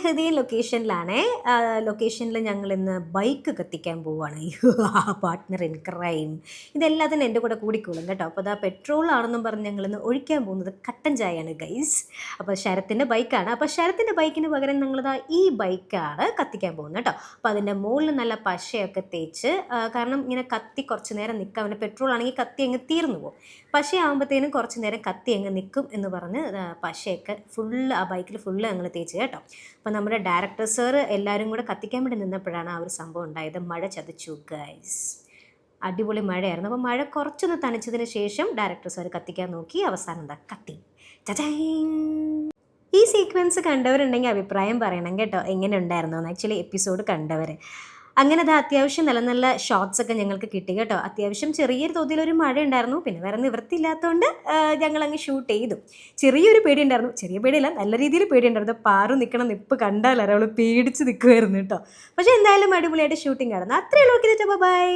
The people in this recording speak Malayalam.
ഹൃദയ ലൊക്കേഷനിലാണേ. ലൊക്കേഷനിൽ ഞങ്ങൾ ഇന്ന് ബൈക്ക് കത്തിക്കാൻ പോവുകയാണ്. Partner in crime. ഇതെല്ലാത്തിനും എൻ്റെ കൂടെ കൂടിക്കോളും കേട്ടോ. അപ്പോൾ അതാ പെട്രോൾ ആണെന്നും പറഞ്ഞ് ഞങ്ങളിന്ന് ഒഴിക്കാൻ പോകുന്നത് കട്ടൻ ചായയാണ് ഗൈസ്. അപ്പോൾ ശരത്തിൻ്റെ ബൈക്കാണ്. അപ്പോൾ ശരത്തിൻ്റെ ബൈക്കിന് പകരം ഞങ്ങളിതാ ഈ ബൈക്കാണ് കത്തിക്കാൻ പോകുന്നത് കേട്ടോ. അപ്പോൾ അതിൻ്റെ മുകളിൽ നല്ല പശയൊക്കെ തേച്ച്, കാരണം ഇങ്ങനെ കത്തി കുറച്ച് നേരം നിൽക്കാം. അവൻ്റെ പെട്രോൾ ആണെങ്കിൽ കത്തി അങ്ങ് തീർന്നു പോകും. പശയാകുമ്പോഴത്തേനും കുറച്ച് നേരം കത്തി അങ്ങ് നിൽക്കും എന്ന് പറഞ്ഞ് പശയൊക്കെ ഫുള്ള് ആ ബൈക്കിൽ ഫുള്ള് ഞങ്ങൾ തേച്ച് കേട്ടോ. അപ്പോൾ നമ്മുടെ ഡയറക്ടർ സാറ് എല്ലാവരും കൂടെ കത്തിക്കാൻ വേണ്ടി നിന്നപ്പോഴാണ് ആ ഒരു സംഭവം ഉണ്ടായത്. മഴ ചതിച്ചു ഗൈസ്. അടിപൊളി മഴയായിരുന്നു. അപ്പോൾ മഴ കുറച്ചൊന്ന് തണിച്ചതിന് ശേഷം ഡയറക്ടർ സാർ കത്തിക്കാൻ നോക്കി. അവസാനം എന്താ കത്തി. ഈ സീക്വൻസ് കണ്ടവരുണ്ടെങ്കിൽ അഭിപ്രായം പറയണം കേട്ടോ, എങ്ങനെ ഉണ്ടായിരുന്നു എന്ന്. ആക്ച്വലി എപ്പിസോഡ് കണ്ടവർ അങ്ങനെ അത് അത്യാവശ്യം നല്ല നല്ല ഷോട്ട്സ് ഒക്കെ ഞങ്ങൾക്ക് കിട്ടി കേട്ടോ. അത്യാവശ്യം ചെറിയൊരു തോതിലൊരു മഴ ഉണ്ടായിരുന്നു. പിന്നെ വേറെ നിവൃത്തിയില്ലാത്തതുകൊണ്ട് ഞങ്ങളങ്ങ് ഷൂട്ട് ചെയ്തു. ചെറിയൊരു പേടി ഉണ്ടായിരുന്നു. ചെറിയ പേടിയല്ല, നല്ല രീതിയിൽ പേടി ഉണ്ടായിരുന്നു. പാറു നിൽക്കണം നിപ്പ് കണ്ടാൽ അവൾ പേടിച്ച് നിൽക്കുമായിരുന്നു കേട്ടോ. പക്ഷേ എന്തായാലും അടിപൊളിയായിട്ട് ഷൂട്ടിംഗ് നടന്നു. അത്രയേ ഉള്ളൂ. ബൈ.